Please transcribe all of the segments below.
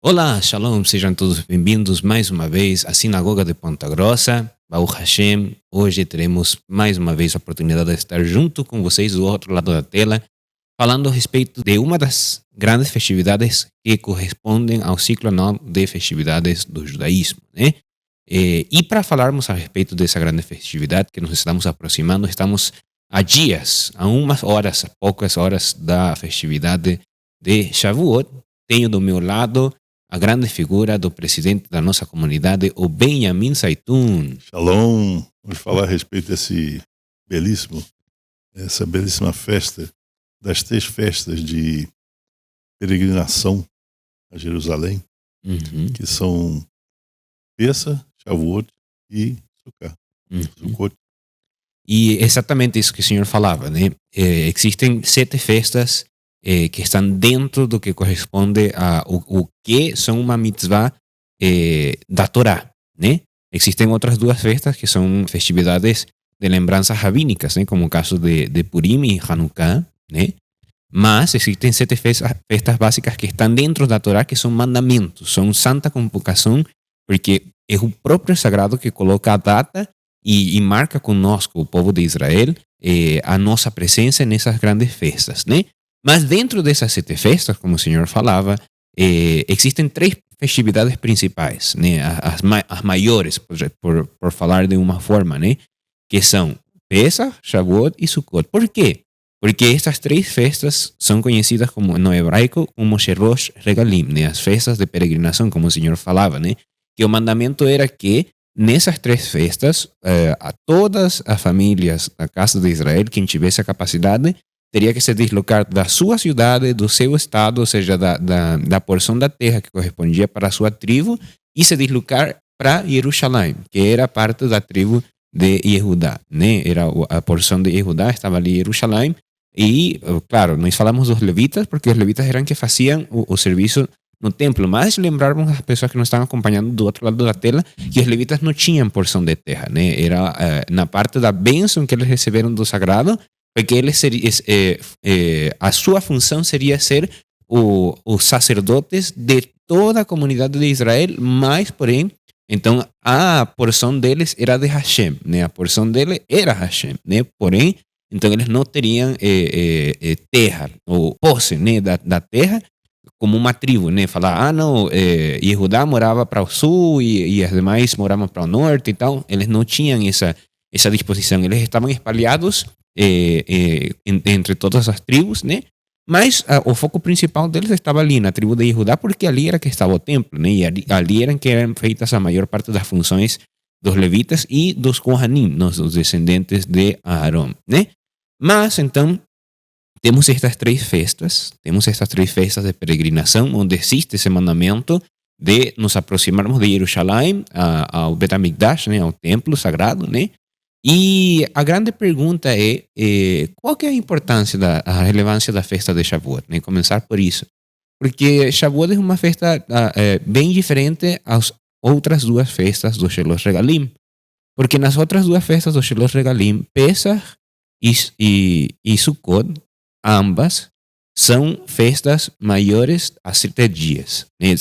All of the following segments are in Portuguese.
Olá, Shalom, sejam todos bem-vindos mais uma vez à Sinagoga de Ponta Grossa. Baruch Hashem, hoje teremos mais uma vez a oportunidade de estar junto com vocês do outro lado da tela, falando a respeito de uma das grandes festividades que correspondem ao ciclo anual de festividades do judaísmo, né? E para falarmos a respeito dessa grande festividade que nos estamos aproximando, estamos a dias, a umas horas, a poucas horas da festividade de Shavuot. Tenho do meu lado a grande figura do presidente da nossa comunidade, o Benjamin Saitun. Shalom, vamos falar a respeito essa belíssima festa, das 3 festas de peregrinação a Jerusalém, que são Pessa, Shavuot e Sukkot. E exatamente isso que o senhor falava, né? Existem 7 festas que estão dentro do que corresponde a o que são uma mitzvah da Torá, né? Existem outras 2 festas que são festividades de lembranças rabínicas, né? Como o caso de Purim e Hanukkah, né? Mas existem 7 festas básicas que estão dentro da Torá, que são mandamentos, são santa convocação, porque é o próprio sagrado que coloca a data e marca conosco, o povo de Israel, a nossa presença nessas grandes festas, né? Mas dentro dessas 7 festas, como o senhor falava, existem 3 festividades principais, né? As maiores, por falar de uma forma, né? Que são Pesach, Shavuot e Sukkot. Por quê? Porque essas 3 festas são conhecidas como, no hebraico, como Sherosh Regalim, né? As festas de peregrinação, como o senhor falava, né? Que o mandamento era que nessas 3 festas, a todas as famílias da casa de Israel, quem tivesse a capacidade, teria que se deslocar da sua cidade, do seu estado, ou seja, da porção da terra que correspondia para a sua tribo, e se deslocar para Jerusalém, que era parte da tribo de Yehudá, né? Era a porção de Yehudá, estava ali em Jerusalém. E, claro, nós falamos dos levitas, porque os levitas eram que faziam o serviço no templo, mas lembrarmos as pessoas que nos estão acompanhando do outro lado da tela que os levitas não tinham porção de terra, né? Era na parte da bênção que eles receberam do sagrado, porque eles a sua função seria ser os sacerdotes de toda a comunidade de Israel, mas, porém, então a porção deles era de Hashem, né? A porção dele era Hashem, né? Porém, então eles não teriam terra ou posse, né, da terra como uma tribo, né? Falar, não, Yehudá morava para o sul e as demais moravam para o norte e tal. Eles não tinham essa disposição. Eles estavam espalhados entre todas as tribos, né? Mas o foco principal deles estava ali na tribo de Yehudá, porque ali era que estava o templo, né? E ali eram que eram feitas a maior parte das funções dos levitas e dos Kohanim, os descendentes de Aarón, né? Mas então temos estas 3 festas, de peregrinação, onde existe esse mandamento de nos aproximarmos de Jerusalém ao Bet HaMikdash, né? Ao templo sagrado, né? E a grande pergunta é qual que é a importância, a relevância da festa de Shavuot, né? Começar por isso. Porque Shavuot é uma festa bem diferente às outras 2 festas do Shelosh Regalim. Porque nas outras 2 festas do Shelosh Regalim, Pesach e Sukkot, ambas são festas maiores a 7 dias. Né?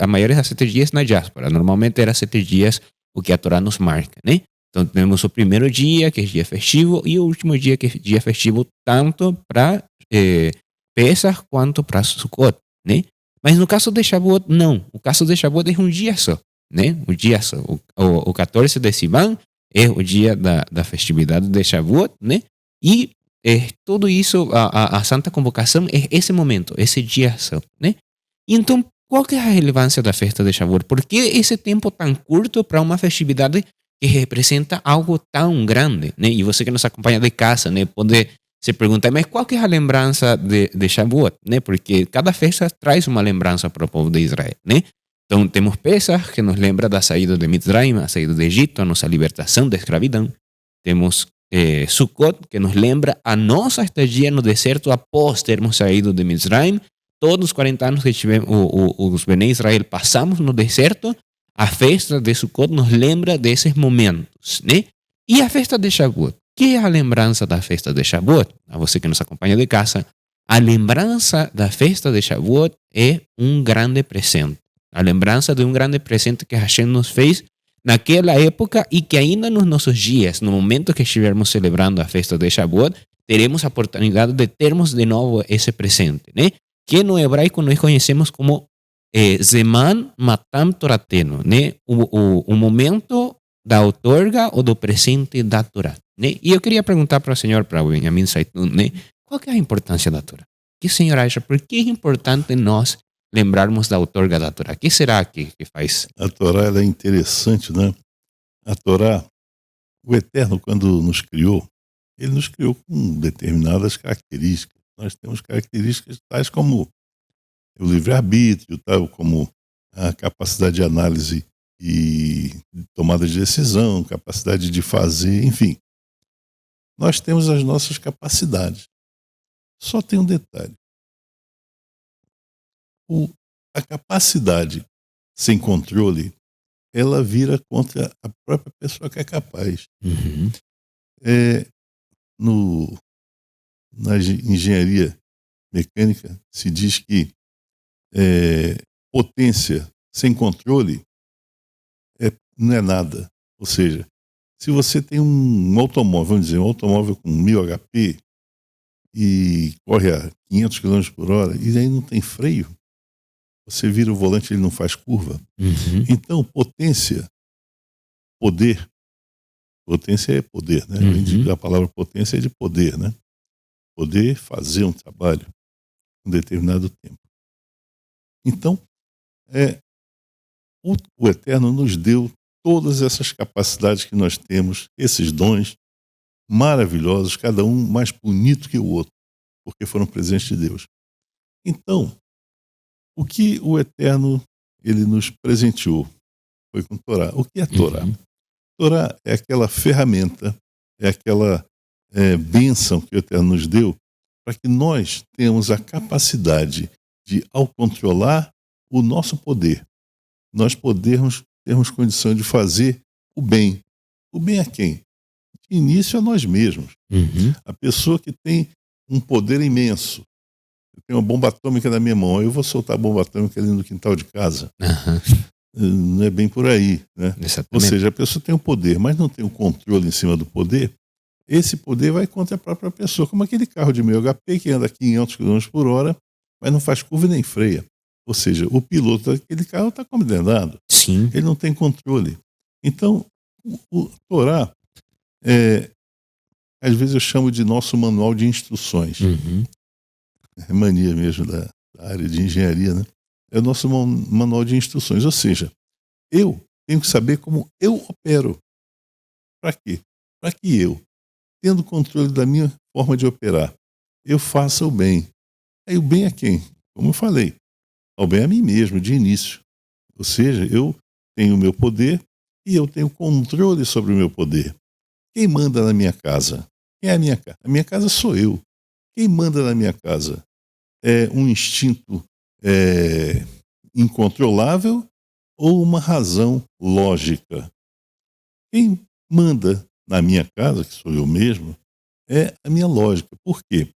Maiores a 7 dias na diáspora. Normalmente era 7 dias o que a Torá nos marca, né? Então temos o primeiro dia, que é dia festivo, e o último dia, que é dia festivo, tanto para Pesach quanto para Sukkot, né? Mas no caso de Shavuot, não. O caso de Shavuot é um dia só, né? Um dia só. O 14 de Sivan é o dia da festividade de Shavuot, né? E tudo isso, a Santa Convocação é esse momento, esse dia só, né? Então, qual que é a relevância da festa de Shavuot? Por que esse tempo tão curto para uma festividade que representa algo tão grande, né? E você que nos acompanha de casa, né, pode se perguntar, mas qual que é a lembrança de Shavuot, né? Porque cada festa traz uma lembrança para o povo de Israel, né? Então temos Pesach, que nos lembra da saída de Mitzrayim, a saída do Egito, a nossa libertação da escravidão. Temos Sukkot, que nos lembra a nossa estadia no deserto após termos saído de Mitzrayim. Todos os 40 anos que tivemos, os Bnei Israel passamos no deserto. A festa de Sukkot nos lembra desses momentos, né? E a festa de Shavuot? Que é a lembrança da festa de Shavuot? A você que nos acompanha de casa, a lembrança da festa de Shavuot é um grande presente. A lembrança de grande presente que Hashem nos fez naquela época e que ainda nos nossos dias, no momento que estivermos celebrando a festa de Shavuot, teremos a oportunidade de termos de novo esse presente, né? Que no hebraico nós conhecemos como Zeman Matam Torateno, né? O momento da outorga ou do presente da Torá, né? E eu queria perguntar para o senhor, para o Benjamin Saitun, né? Qual que é a importância da Torá? O que o senhor acha? Por que é importante nós lembrarmos da outorga da Torá? O que será que faz? A Torá ela é interessante, né? A Torá, o Eterno, quando nos criou, ele nos criou com determinadas características. Nós temos características tais como o livre-arbítrio, tal como a capacidade de análise e tomada de decisão, capacidade de fazer, enfim. Nós temos as nossas capacidades. Só tem um detalhe. A capacidade sem controle, ela vira contra a própria pessoa que é capaz. Uhum. Na engenharia mecânica se diz que potência sem controle não é nada. Ou seja, se você tem um automóvel, vamos dizer, um automóvel com 1000 HP e corre a 500 km por hora e aí não tem freio, você vira o volante e ele não faz curva. Uhum. Então, potência é poder, né? Uhum. A palavra potência é de poder, né? Poder fazer um trabalho em um determinado tempo. Então, o Eterno nos deu todas essas capacidades que nós temos, esses dons maravilhosos, cada um mais bonito que o outro, porque foram presentes de Deus. Então, o que o Eterno ele nos presenteou foi com Torá. O que é Torá? Uhum. Torá é aquela ferramenta, é aquela bênção que o Eterno nos deu para que nós tenhamos a capacidade de, ao controlar o nosso poder, nós termos condição de fazer o bem. O bem a quem? De início a nós mesmos. Uhum. A pessoa que tem um poder imenso. Eu tenho uma bomba atômica na minha mão, eu vou soltar a bomba atômica ali no quintal de casa. Uhum. Não é bem por aí, né? Exatamente. Ou seja, a pessoa tem o poder, mas não tem o controle em cima do poder. Esse poder vai contra a própria pessoa, como aquele carro de 1000 HP que anda a 500 km por hora, mas não faz curva nem freia. Ou seja, o piloto daquele carro está condenado. Sim. Ele não tem controle. Então, o Torá, às vezes eu chamo de nosso manual de instruções. Uhum. É mania mesmo da área de engenharia, né? É o nosso manual de instruções. Ou seja, eu tenho que saber como eu opero. Para quê? Para que eu, tendo controle da minha forma de operar, eu faça o bem. Aí o bem a quem? Como eu falei, ao bem a mim mesmo, de início. Ou seja, eu tenho o meu poder e eu tenho controle sobre o meu poder. Quem manda na minha casa? Quem é a minha casa? A minha casa sou eu. Quem manda na minha casa? É um instinto incontrolável ou uma razão lógica? Quem manda na minha casa, que sou eu mesmo, é a minha lógica. Por quê?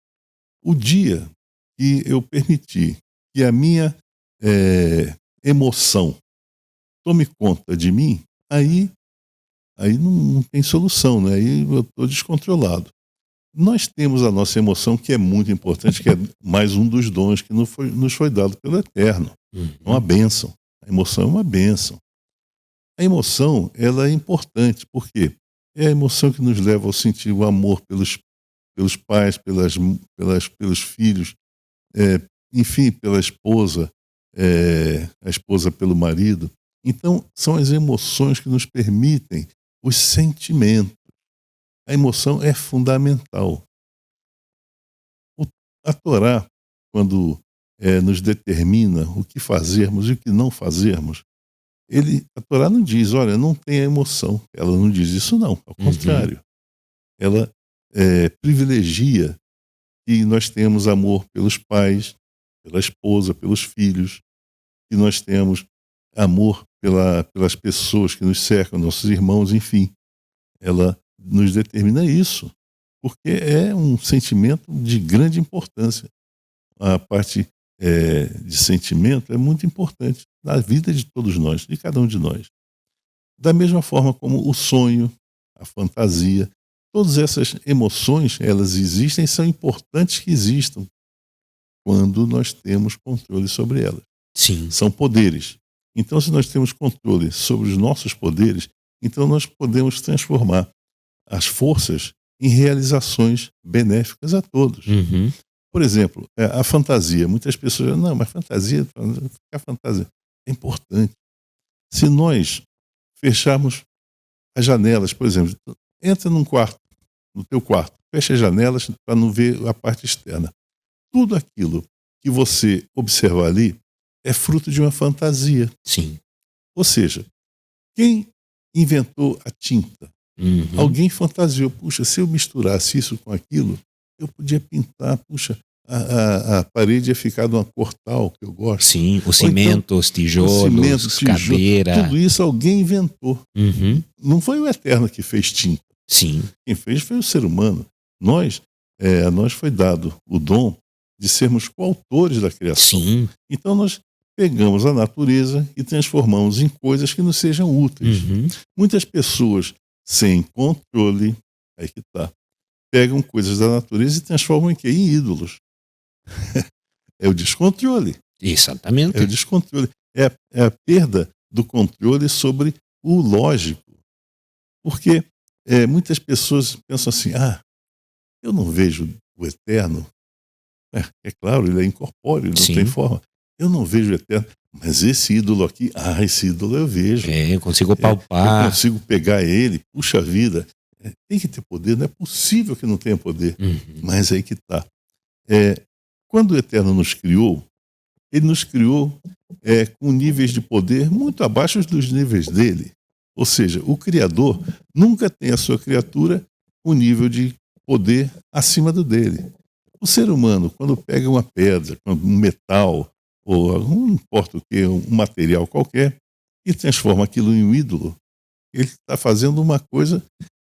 O dia que eu permiti que a minha emoção tome conta de mim, aí não tem solução, né? Aí eu estou descontrolado. Nós temos a nossa emoção, que é muito importante, que é mais um dos dons que nos foi dado pelo Eterno. É uma bênção. A emoção é uma bênção. A emoção, ela é importante, porque é a emoção que nos leva a sentir o amor pelos pais, pelos filhos, enfim, pela esposa, a esposa pelo marido. Então, são as emoções que nos permitem os sentimentos. A emoção é fundamental. A Torá, quando nos determina o que fazermos e o que não fazermos, a Torá não diz, olha, não tenha emoção. Ela não diz isso não, ao contrário. Ela privilegia que nós tenhamos amor pelos pais, pela esposa, pelos filhos, que nós temos amor pelas pessoas que nos cercam, nossos irmãos, enfim. Ela nos determina isso, porque é um sentimento de grande importância. A parte de sentimento é muito importante na vida de todos nós, de cada um de nós. Da mesma forma como o sonho, a fantasia, todas essas emoções, elas existem e são importantes que existam quando nós temos controle sobre elas. Sim. São poderes. Então, se nós temos controle sobre os nossos poderes, então nós podemos transformar as forças em realizações benéficas a todos. Uhum. Por exemplo, a fantasia. Muitas pessoas dizem, não, mas fantasia, a fantasia é importante. Se nós fecharmos as janelas, por exemplo, entra num quarto, no teu quarto, fecha as janelas para não ver a parte externa. Tudo aquilo que você observar ali é fruto de uma fantasia. Sim. Ou seja, quem inventou a tinta? Uhum. Alguém fantasiou, puxa, se eu misturasse isso com aquilo, eu podia pintar, puxa, a parede ia ficar de uma cor tal que eu gosto. Sim, o cimento, os tijolos, cadeira. Tudo isso alguém inventou. Uhum. Não foi o Eterno que fez tinta. Sim. Quem fez foi o ser humano. A nós foi dado o dom de sermos coautores da criação. Sim. Então nós pegamos a natureza e transformamos em coisas que nos sejam úteis. Uhum. Muitas pessoas sem controle, aí que tá, pegam coisas da natureza e transformam em quê? Em ídolos. É o descontrole. Exatamente. É o descontrole. É a perda do controle sobre o lógico. Porque muitas pessoas pensam assim, eu não vejo o Eterno. É claro, ele é incorpóreo, não Sim. tem forma. Eu não vejo o Eterno, mas esse ídolo aqui, esse ídolo eu vejo. Eu consigo palpar. Eu consigo pegar ele, puxa vida. Tem que ter poder, não é possível que não tenha poder. Uhum. Mas aí que está. Quando o Eterno nos criou, ele nos criou com níveis de poder muito abaixo dos níveis dele. Ou seja, o Criador nunca tem a sua criatura com nível de poder acima do dele. O ser humano, quando pega uma pedra, um metal, ou não importa o que, um material qualquer, e transforma aquilo em um ídolo, ele está fazendo uma coisa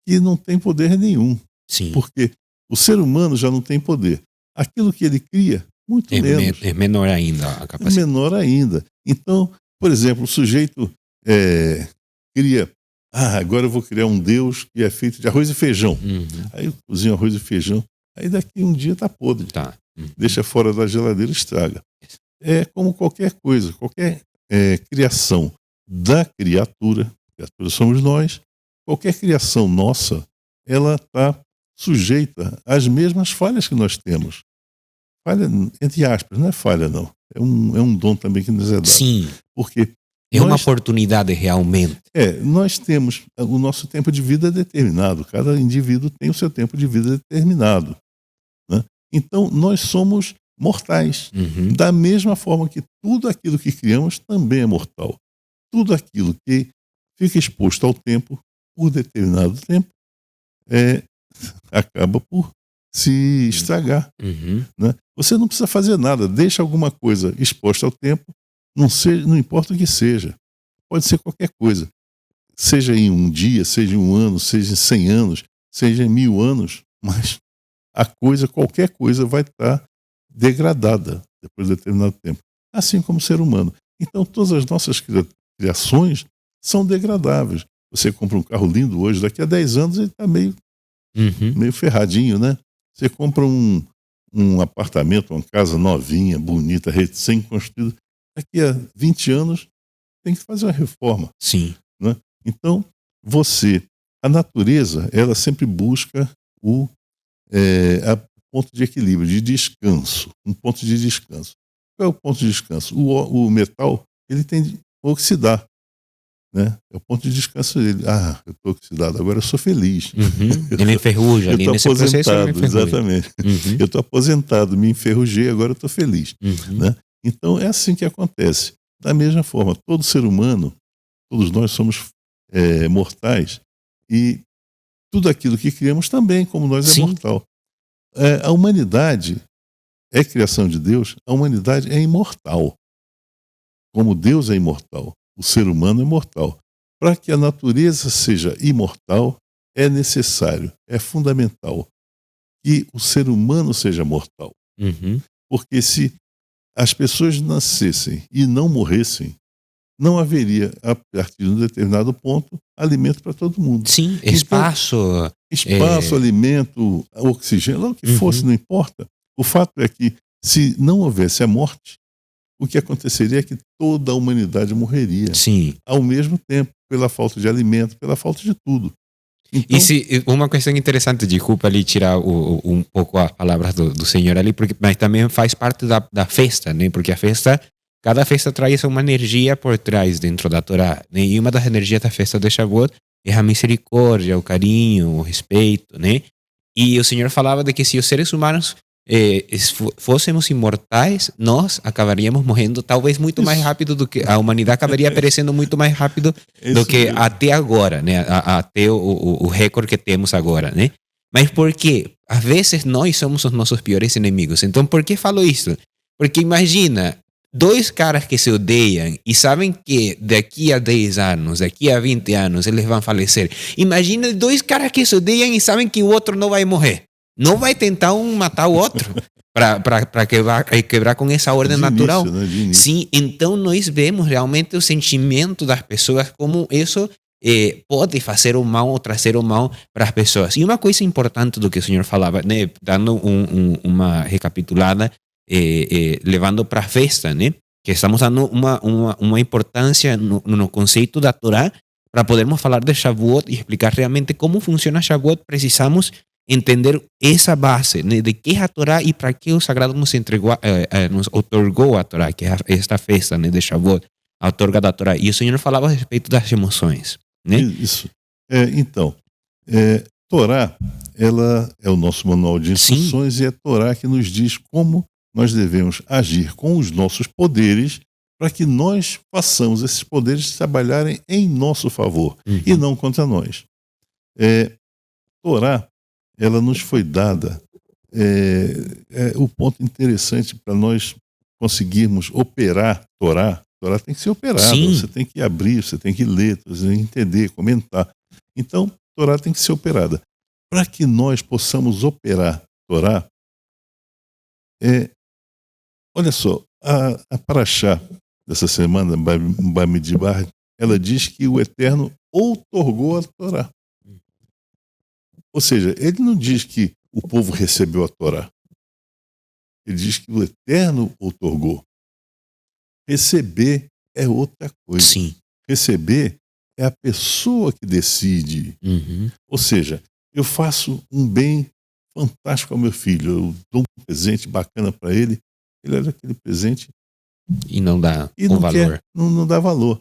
que não tem poder nenhum. Sim. Porque o ser humano já não tem poder. Aquilo que ele cria, muito menos. É menor ainda a capacidade. É menor ainda. Então, por exemplo, o sujeito cria, agora eu vou criar um Deus que é feito de arroz e feijão. Uhum. Aí eu cozinho arroz e feijão, aí daqui um dia está podre. Tá. Uhum. Deixa fora da geladeira e estraga. É como qualquer coisa, qualquer criação da criatura somos nós, qualquer criação nossa, ela está sujeita às mesmas falhas que nós temos. Falha, entre aspas, não é falha não, é um dom também que nos é dado. Sim. Porque uma oportunidade realmente. Nós temos o nosso tempo de vida determinado, cada indivíduo tem o seu tempo de vida determinado. Né? Então, nós somos mortais. Uhum. Da mesma forma que tudo aquilo que criamos também é mortal. Tudo aquilo que fica exposto ao tempo, por determinado tempo, acaba por se estragar. Uhum. Né? Você não precisa fazer nada, deixa alguma coisa exposta ao tempo, não importa o que seja. Pode ser qualquer coisa. Seja em um dia, seja em um ano, seja em 100 anos, seja em 1000 anos, mas qualquer coisa vai estar degradada depois de determinado tempo. Assim como o ser humano. Então todas as nossas criações são degradáveis. Você compra um carro lindo hoje, daqui a 10 anos ele está meio ferradinho, né? Você compra um apartamento, uma casa novinha, bonita, recém-construída, daqui a 20 anos tem que fazer uma reforma. Sim. Né? Então, a natureza, ela sempre busca a ponto de equilíbrio, de descanso, um ponto de descanso. Qual é o ponto de descanso? O metal, ele tem de oxidar. Né? É o ponto de descanso dele. Eu estou oxidado, agora eu sou feliz. Uhum. Ele enferruja ali nesse processo. Exatamente. Uhum. Eu estou aposentado, me enferrujei, agora eu estou feliz. Uhum. Né? Então é assim que acontece. Da mesma forma, todo ser humano, todos nós somos mortais e tudo aquilo que criamos também, como nós, é mortal. A humanidade é criação de Deus, a humanidade é imortal. Como Deus é imortal, o ser humano é mortal. Para que a natureza seja imortal, é necessário, é fundamental que o ser humano seja mortal. Uhum. Porque se as pessoas nascessem e não morressem, não haveria, a partir de um determinado ponto, alimento para todo mundo. Sim, Então, espaço. alimento, oxigênio, o que fosse, não importa. O fato é que, se não houvesse a morte, o que aconteceria é que toda a humanidade morreria Sim. ao mesmo tempo, pela falta de alimento, pela falta de tudo. Então, Uma questão interessante, desculpa ali tirar um pouco as palavras do senhor ali, mas também faz parte da festa, né? Porque cada festa traz uma energia por trás dentro da Torá, né? E uma das energias da festa de Shavuot é a misericórdia, o carinho, o respeito, né? E o senhor falava de que se os seres humanos fôssemos imortais, nós acabaríamos morrendo talvez muito mais rápido do que a humanidade acabaria perecendo muito mais rápido do que mesmo. até agora, né? Até o recorde que temos agora, né? Mas por quê? Às vezes nós somos os nossos piores inimigos. Então, por que falo isso? Porque imagina, dois caras que se odeiam e sabem que daqui a 10 anos, daqui a 20 anos, eles vão falecer. Imagina dois caras que se odeiam e sabem que o outro não vai morrer. Não vai tentar um matar o outro para quebrar com essa ordem natural. Início, né? De início. Sim, então nós vemos realmente o sentimento das pessoas, como isso pode fazer o mal ou trazer o mal para as pessoas. E uma coisa importante do que o senhor falava, né, dando uma recapitulada, levando para a festa, né, que estamos dando uma importância no conceito da Torá para podermos falar de Shavuot e explicar realmente como funciona Shavuot. Precisamos entender essa base, né, de que é a Torá e para que o Sagrado nos entregou, nos otorgou a Torá, que é esta festa, né, de Shavuot, a outorga da Torá. E o senhor falava a respeito das emoções, né? Isso. Então, Torá, ela é o nosso manual de instruções. Sim. E é Torá que nos diz como nós devemos agir com os nossos poderes para que nós façamos esses poderes trabalharem em nosso favor e não contra nós. Torá, ela nos foi dada, o ponto interessante para nós conseguirmos operar Torá tem que ser operada. Sim. Você tem que abrir, você tem que ler, você tem que entender, comentar. Então, Torá tem que ser operada. Para que nós possamos operar Torá, olha só, a Parashá dessa semana, Bamidbar, ela diz que o Eterno outorgou a Torá. Ou seja, ele não diz que o povo recebeu a Torá. Ele diz que o Eterno outorgou. Receber é outra coisa. Sim. Receber é a pessoa que decide. Ou seja, eu faço um bem fantástico ao meu filho, eu dou um presente bacana para ele, ele olha aquele presente e não dá o valor. Não dá valor.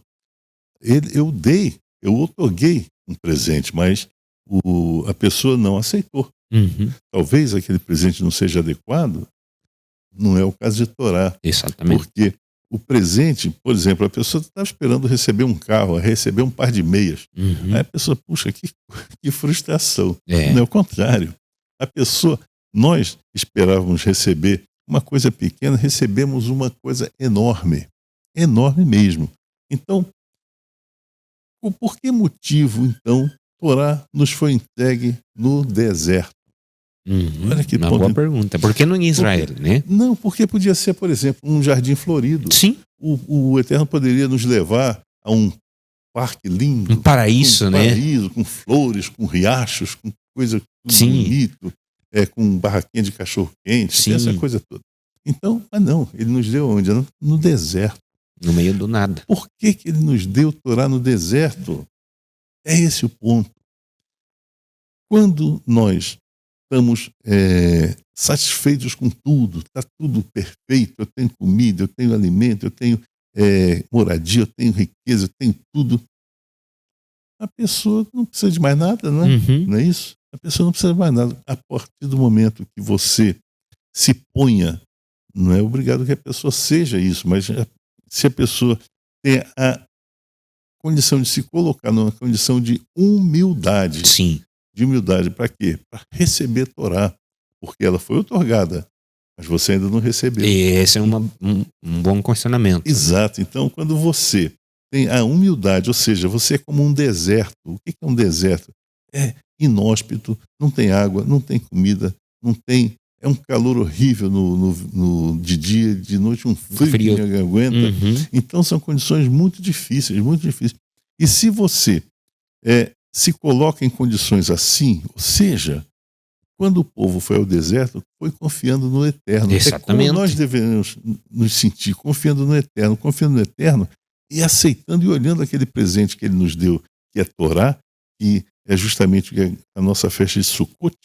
Eu outorguei um presente, mas a pessoa não aceitou. Talvez aquele presente não seja adequado, não é o caso de Torá. Exatamente. Porque o presente, por exemplo, a pessoa está esperando receber um carro, receber um par de meias. Aí a pessoa, puxa, que frustração. Não é o contrário. Nós esperávamos receber uma coisa pequena, recebemos uma coisa enorme. Enorme mesmo. Então, por que motivo, então, Torá nos foi entregue no deserto? Olha que boa pergunta. Por que não em Israel, né? Não, porque podia ser, por exemplo, um jardim florido. Sim. O Eterno poderia nos levar a um parque lindo. Um paraíso, né? Paraíso, com flores, com riachos, com coisa bonito, com barraquinha de cachorro-quente, essa coisa toda. Então, mas não, ele nos deu onde? No deserto. No meio do nada. Por que ele nos deu Torá no deserto? É esse o ponto. Quando nós estamos satisfeitos com tudo, está tudo perfeito, eu tenho comida, eu tenho alimento, eu tenho moradia, eu tenho riqueza, eu tenho tudo. A pessoa não precisa de mais nada, não é? Não é isso? A pessoa não precisa de mais nada. A partir do momento que você se ponha, não é obrigado que a pessoa seja isso, mas se a pessoa tem a condição de se colocar numa condição de humildade. Sim. De humildade para quê? Para receber Torá, porque ela foi outorgada, mas você ainda não recebeu. E esse é um bom questionamento. Exato. Então, quando você tem a humildade, ou seja, você é como um deserto. O que é um deserto? É inóspito, não tem água, não tem comida, não tem é um calor horrível de dia, de noite um frio que ninguém aguenta. Então são condições muito difíceis, muito difíceis. E se você se coloca em condições assim, ou seja, quando o povo foi ao deserto, foi confiando no Eterno. Exatamente. É como nós devemos nos sentir, confiando no Eterno e aceitando e olhando aquele presente que ele nos deu, que é a Torá, que é justamente a nossa festa de Sukkot.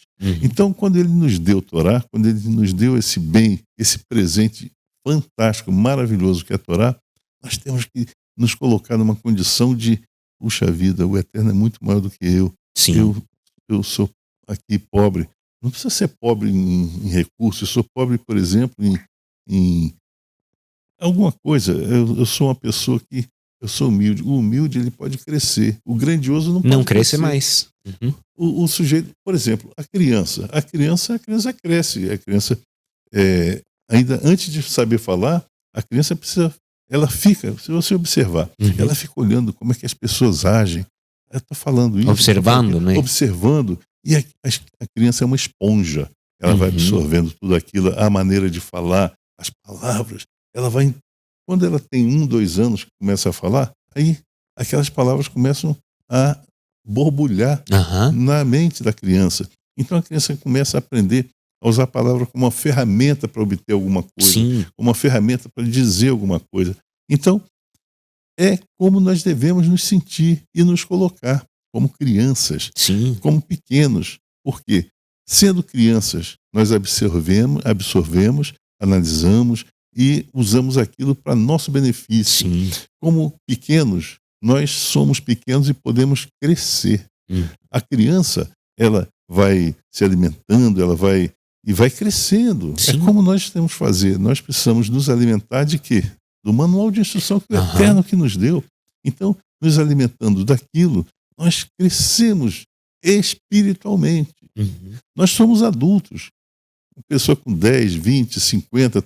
Então, quando ele nos deu Torá, quando ele nos deu esse bem, esse presente fantástico, maravilhoso que é a Torá, nós temos que nos colocar numa condição de, puxa vida, o Eterno é muito maior do que eu. Sim. Eu sou aqui pobre. Não precisa ser pobre em recursos. Eu sou pobre, por exemplo, em alguma coisa. Eu sou uma pessoa que eu sou humilde. O humilde, ele pode crescer. O grandioso não pode Não cresce mais. O sujeito, por exemplo, a criança cresce. A criança, ainda antes de saber falar, a criança ela fica, se você observar, ela fica olhando como é que as pessoas agem. Ela está falando isso. Observando, né? Observando. E a criança é uma esponja. Ela vai absorvendo tudo aquilo, a maneira de falar, as palavras. Ela vai. Quando ela tem 1, 2 anos que começa a falar, aí aquelas palavras começam a borbulhar na mente da criança. Então a criança começa a aprender a usar a palavra como uma ferramenta para obter alguma coisa, como uma ferramenta para dizer alguma coisa. Então, é como nós devemos nos sentir e nos colocar como crianças, como pequenos. Porque, sendo crianças, nós absorvemos, analisamos e usamos aquilo para nosso benefício. Como pequenos, nós somos pequenos e podemos crescer. A criança, ela vai se alimentando, ela vai crescendo. É como nós temos que fazer. Nós precisamos nos alimentar de quê? Do manual de instrução que o Eterno que nos deu. Então, nos alimentando daquilo, nós crescemos espiritualmente. Nós somos adultos. Uma pessoa com 10, 20, 50,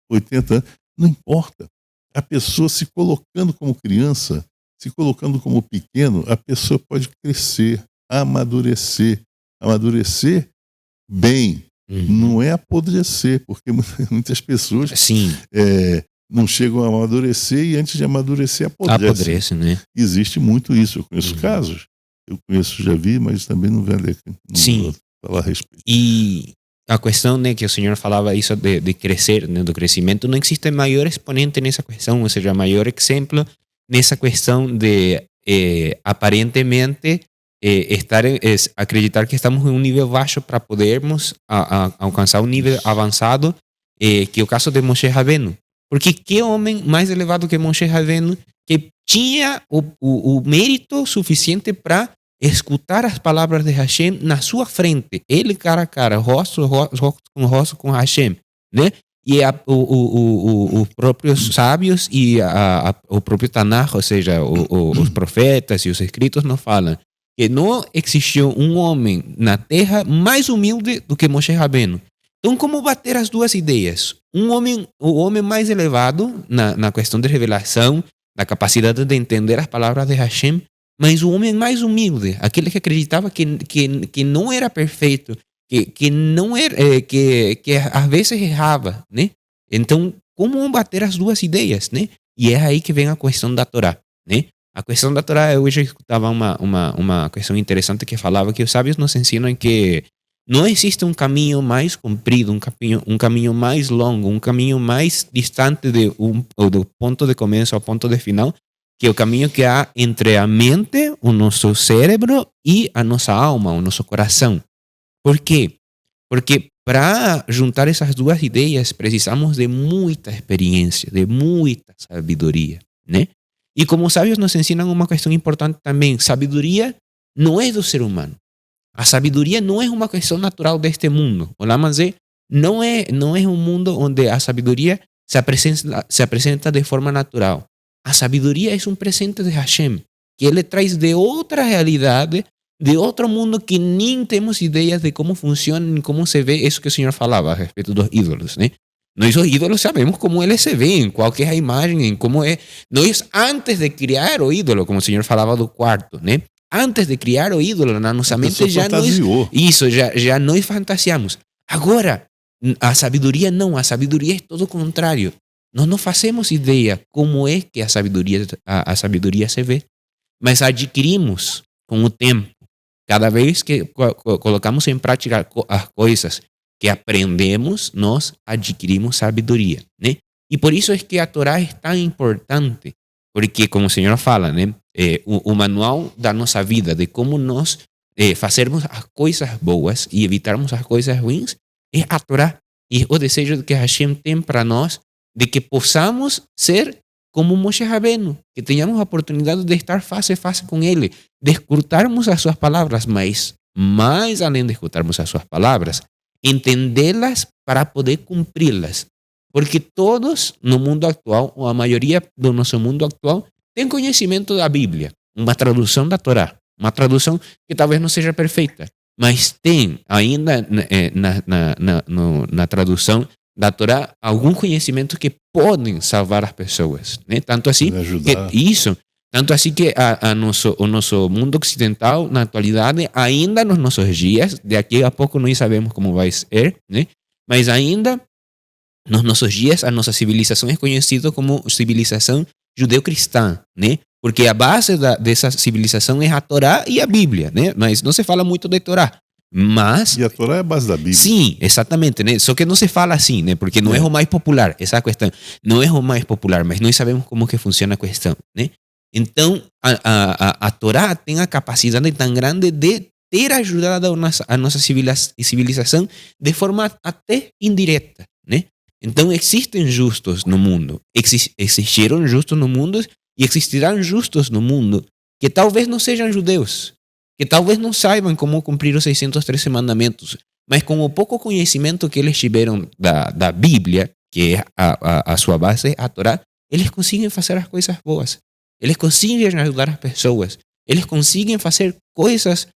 80 anos, não importa. A pessoa se colocando como criança, se colocando como pequeno, a pessoa pode crescer, amadurecer bem. Não é apodrecer, porque muitas pessoas não chegam a amadurecer e antes de amadurecer apodrecem, né? Existe muito isso. Eu conheço casos, já vi, mas também não vou falar a respeito. E a questão, né, que o senhor falava isso de crescer, né, do crescimento, não existe maior exponente nessa questão, ou seja, maior exemplo nessa questão de aparentemente acreditar que estamos em um nível baixo para podermos alcançar um nível avançado, que é o caso de Moshe Rabbeinu. Porque que homem mais elevado que Moshe Rabbeinu, que tinha o mérito suficiente para escutar as palavras de Hashem na sua frente, ele cara a cara, rosto com Hashem, né? E os próprios sábios e o próprio Tanakh, ou seja, os profetas e os escritos nos falam que não existiu um homem na terra mais humilde do que Moshe Rabbeinu. Então, como bater as duas ideias? O homem mais elevado na questão de revelação, na capacidade de entender as palavras de Hashem, mas o homem mais humilde, aquele que acreditava que não era perfeito, que não era, que às vezes errava, né? Então, como bater as duas ideias, né? E é aí que vem a questão da Torá, né? A questão da Torá, eu hoje escutava uma questão interessante que falava que os sábios nos ensinam que não existe um caminho mais comprido, um caminho mais longo, um caminho mais distante do ponto de começo ao ponto de final, que é o caminho que há entre a mente, o nosso cérebro e a nossa alma, o nosso coração. Por quê? Porque para juntar essas duas ideias precisamos de muita experiência, de muita sabedoria, né? E como os sábios nos ensinam uma questão importante também, sabedoria não é do ser humano. A sabedoria não é uma questão natural deste mundo. O Lamazé não é um mundo onde a sabedoria se apresenta de forma natural. A sabedoria é um presente de Hashem, que ele traz de outra realidade, de outro mundo que nem temos ideias de como funciona, nem como se vê isso que o senhor falava a respeito dos ídolos, né? Nós, os ídolos, sabemos como eles se veem, qual que é a imagem, em como é. Nós, antes de criar o ídolo, como o senhor falava do quarto, né? Antes de criar o ídolo na nossa mente, já nós fantasiamos. Agora, A sabedoria não, a sabedoria é todo o contrário. Nós não fazemos ideia como é que a sabedoria se vê, mas adquirimos com o tempo. Cada vez que colocamos em prática as coisas que aprendemos, nós adquirimos sabedoria, né? E por isso é que a Torá é tão importante, porque, como o Senhor fala, né, o manual da nossa vida, de como nós fazermos as coisas boas e evitarmos as coisas ruins, é a Torá. E o desejo que Hashem tem para nós, de que possamos ser como Moshe Rabbeinu, que tenhamos a oportunidade de estar face a face com ele, de escutarmos as suas palavras, mas mais além de escutarmos as suas palavras, entendê-las para poder cumpri-las. Porque todos no mundo atual, ou a maioria do nosso mundo atual, tem conhecimento da Bíblia, uma tradução da Torá, uma tradução que talvez não seja perfeita, mas tem ainda na tradução da Torá algum conhecimento que podem salvar as pessoas, né? Tanto assim que o nosso mundo ocidental na atualidade, ainda nos nossos dias, daqui a pouco não sabemos como vai ser, né? Mas ainda nos nossos dias a nossa civilização é conhecida como civilização judeu-cristã, né? Porque a base dessa civilização é a Torá e a Bíblia, né? Mas não se fala muito de Torá. Mas, e a Torá é a base da Bíblia. Sim, exatamente, né? Só que não se fala assim, né? Porque não é o mais popular, essa é a questão. Não é o mais popular, mas nós sabemos como que funciona a questão, né? Então, a Torá tem a capacidade tão grande de ter ajudado a nossa civilização de forma até indireta, né? Então, existem justos no mundo. Existiram justos no mundo e existirão justos no mundo que talvez não sejam judeus, que talvez não saibam como cumprir os 613 mandamentos, mas com o pouco conhecimento que eles tiveram da Bíblia, que é a sua base, a Torá, eles conseguem fazer as coisas boas. Eles conseguem ajudar as pessoas. Eles conseguem fazer coisas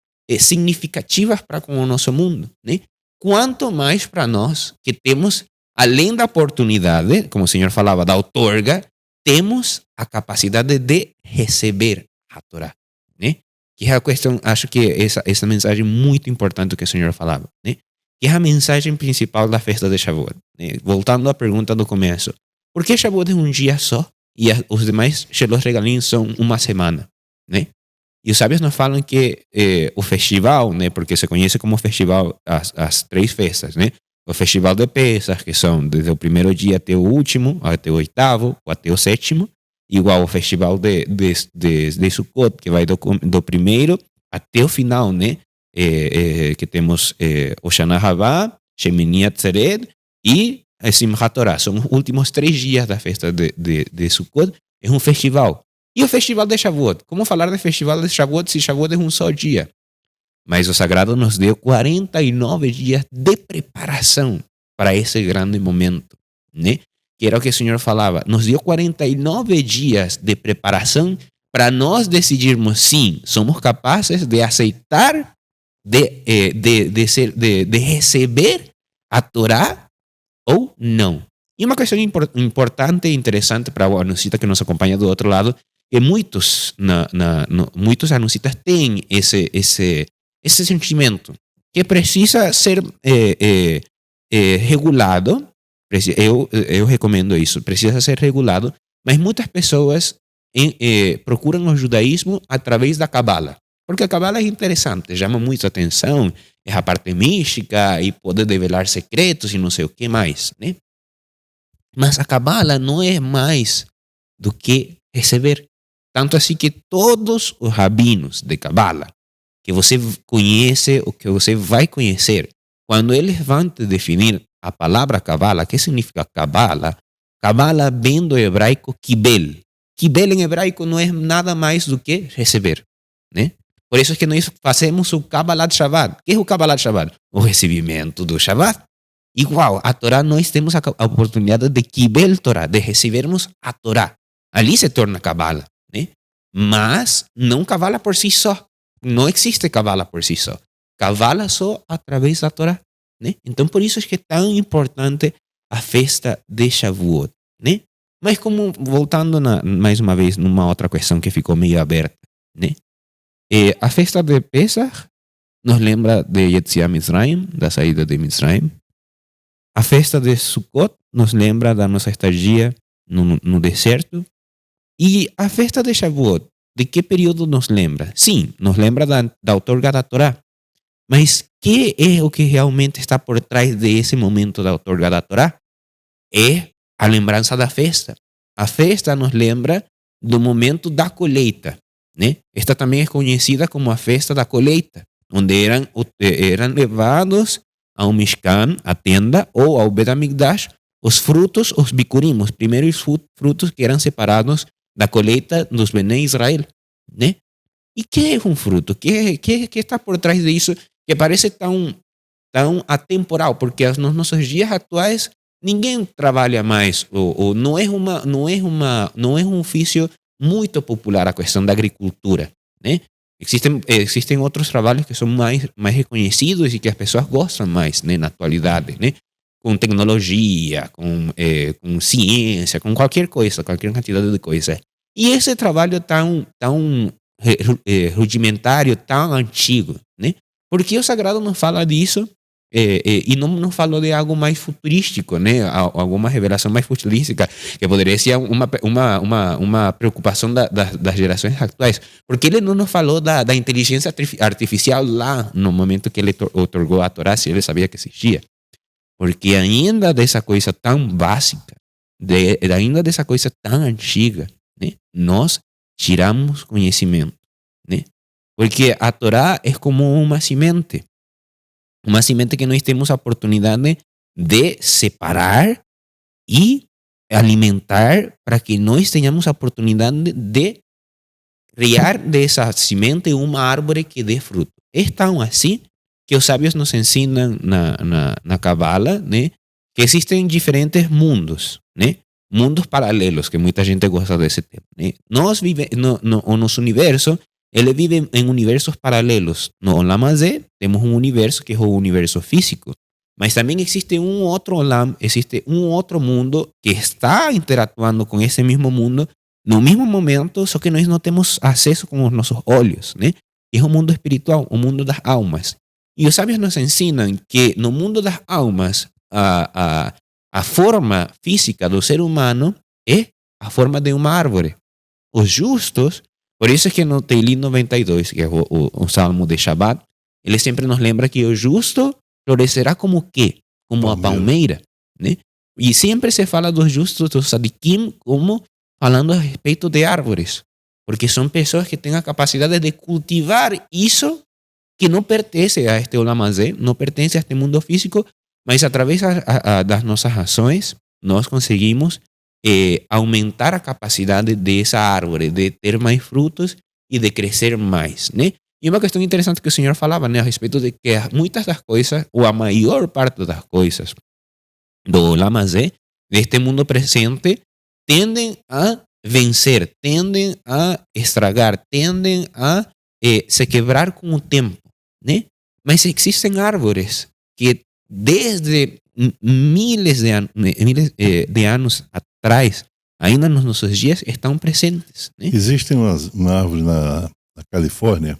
significativas para com o nosso mundo, né? Quanto mais para nós que temos, além da oportunidade, como o Senhor falava, da outorga, temos a capacidade de receber a Torá, né? Que é a questão, acho que essa mensagem muito importante que o Senhor falava, né? Que é a mensagem principal da festa de Shavuot, né? Voltando à pergunta do começo, por que Shavuot é um dia só e os demais Shelos Regalim são uma semana, né? E os sábios nos falam que o festival, né? Porque se conhece como festival as três festas, né? O festival de Pesach, que são desde o primeiro dia até o último, até o oitavo, ou até o sétimo, igual o festival de Sukkot, que vai do primeiro até o final, né? Que temos o Shana Rabá, Shemini Atzeret e Simchat Torah. São os últimos 3 dias da festa de Sukkot. É um festival. E o festival de Shavuot? Como falar de festival de Shavuot se Shavuot é um só dia? Mas o Sagrado nos deu 49 dias de preparação para esse grande momento, né? Que era o que o Senhor falava. Nos deu 49 dias de preparação para nós decidirmos, sim, somos capazes de aceitar, de receber a Torá ou não. E uma questão importante e interessante para o anuncista que nos acompanha do outro lado, que muitos anunciantes têm esse sentimento que precisa ser regulado. Eu recomendo isso, precisa ser regulado, mas muitas pessoas procuram o judaísmo através da Cabala, porque a Cabala é interessante, chama muito a atenção, é a parte mística e poder develar secretos e não sei o que mais, né? Mas a Cabala não é mais do que receber. Tanto assim que todos os rabinos de Cabala que você conhece ou que você vai conhecer, quando eles vão te definir a palavra Cabala, que significa Cabala? Cabala vem do hebraico Kibel. Kibel em hebraico não é nada mais do que receber, né? Por isso é que nós fazemos o Kabbalat Shabbat. O que é o Kabbalat Shabbat? O recebimento do Shabbat. Igual, a Torá, nós temos a oportunidade de Kibel Torá, de recebermos a Torá. Ali se torna Kabbalah, né? Mas não Kabbalah por si só. Não existe Kabbalah por si só. Kabbalah só através da Torá, né? Então, por isso é que é tão importante a festa de Shavuot, né? Mas como, voltando mais uma vez numa outra questão que ficou meio aberta, né? A festa de Pesach nos lembra de Yetziat Mitzrayim, da saída de Mitzrayim. a festa de Sukkot nos lembra da nossa estadia no deserto. E a festa de Shavuot, de que período nos lembra? Sim, nos lembra da outorga da Torá. Mas que é o que realmente está por trás desse momento da outorga da Torá? É a lembrança da festa. A festa nos lembra do momento da colheita, né? Esta também é conhecida como a festa da colheita, onde eram levados ao Mishkan, a tenda, ou ao Bet HaMikdash, os frutos, os bikurim, os primeiros frutos que eram separados da colheita dos Bnei Israel, né? E que é um fruto? Que está por trás disso que parece tão atemporal? Porque nos nossos dias atuais ninguém trabalha mais, ou não é um ofício muito popular a questão da agricultura, né? Existem outros trabalhos que são mais reconhecidos e que as pessoas gostam mais, né, na atualidade, né? Com tecnologia, com ciência, com qualquer coisa, qualquer quantidade de coisa. E esse trabalho tão rudimentário, tão antigo, né? Porque o Sagrado não fala disso e não falou de algo mais futurístico, né? Alguma revelação mais futurística que poderia ser uma preocupação das gerações atuais. Porque ele não nos falou da inteligência artificial lá no momento que ele otorgou a Torá, se ele sabia que existia. Porque ainda dessa coisa tão básica, ainda dessa coisa tão antiga, né, nós tiramos conhecimento, né? Porque a Torá é como uma semente que nós temos a oportunidade de separar e alimentar para que nós tenhamos a oportunidade de criar dessa semente uma árvore que dê fruto. É tão assim que os sábios nos ensinam na Kabbalah, né, que existem diferentes mundos, né? Mundos paralelos, que muita gente gosta desse tema, né? O nosso universo, ele vive em universos paralelos. No Olam Hazé, temos um universo que é o universo físico, mas também existe um outro Olam, existe um outro mundo que está interatuando com esse mesmo mundo no mesmo momento, só que nós não temos acesso com os nossos olhos, né? É o mundo espiritual, o mundo das almas. E os sábios nos ensinam que no mundo das almas, a forma física do ser humano é a forma de uma árvore. Os justos, por isso é que no Teilim 92, que é o salmo de Shabbat, ele sempre nos lembra que o justo florescerá como o quê? Como a palmeira, né? E sempre se fala dos justos, dos sadikim, como falando a respeito de árvores. Porque são pessoas que têm a capacidade de cultivar isso que não pertence a este Olam Hazé, não pertence a este mundo físico, mas através das nossas ações, nós conseguimos aumentar a capacidade dessa árvore, de ter mais frutos e de crescer mais, né? E uma questão interessante que o Senhor falava, né, a respeito de que muitas das coisas, ou a maior parte das coisas do Olam Hazé, deste mundo presente, tendem a vencer, tendem a estragar, tendem a se quebrar com o tempo, né? Mas existem árvores que desde miles de anos atrás, ainda nos nossos dias, estão presentes, né? Existem uma árvore na Califórnia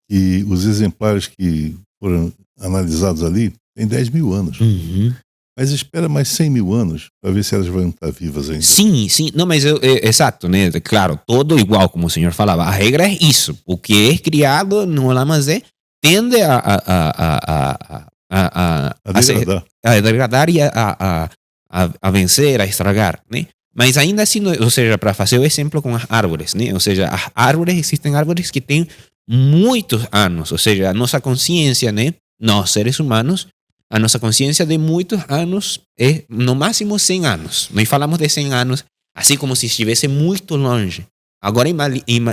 e os exemplares que foram analisados ali têm 10 mil anos. Uhum. Mas espera mais 100 mil anos para ver se elas vão estar vivas ainda. Sim. Não, mas exato, né? Claro, todo igual, como o senhor falava. A regra é isso. O que é criado no Olam Hazé tende a degradar e a vencer, a estragar, né? Mas ainda assim, ou seja, para fazer o exemplo com as árvores, né? Ou seja, existem árvores que têm muitos anos, ou seja, a nossa consciência, né? Nós, seres humanos, a nossa consciência de muitos anos é no máximo 100 anos. Nós falamos de 100 anos assim como se estivesse muito longe. Agora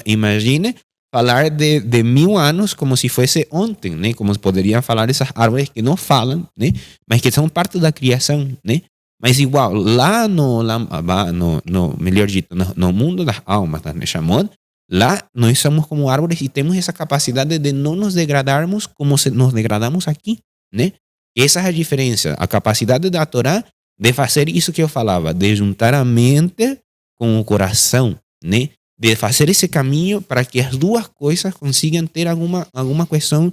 imagine falar de 1000 anos como se fosse ontem, né? Como poderiam falar essas árvores que não falam, né? Mas que são parte da criação, né? Mas igual, lá melhor dito, no mundo das almas, da Neshamot, lá nós somos como árvores e temos essa capacidade de não nos degradarmos como nos degradamos aqui, né? Essa é a diferença, a capacidade da Torá de fazer isso que eu falava, de juntar a mente com o coração, né? De fazer esse caminho para que as duas coisas consigam ter alguma questão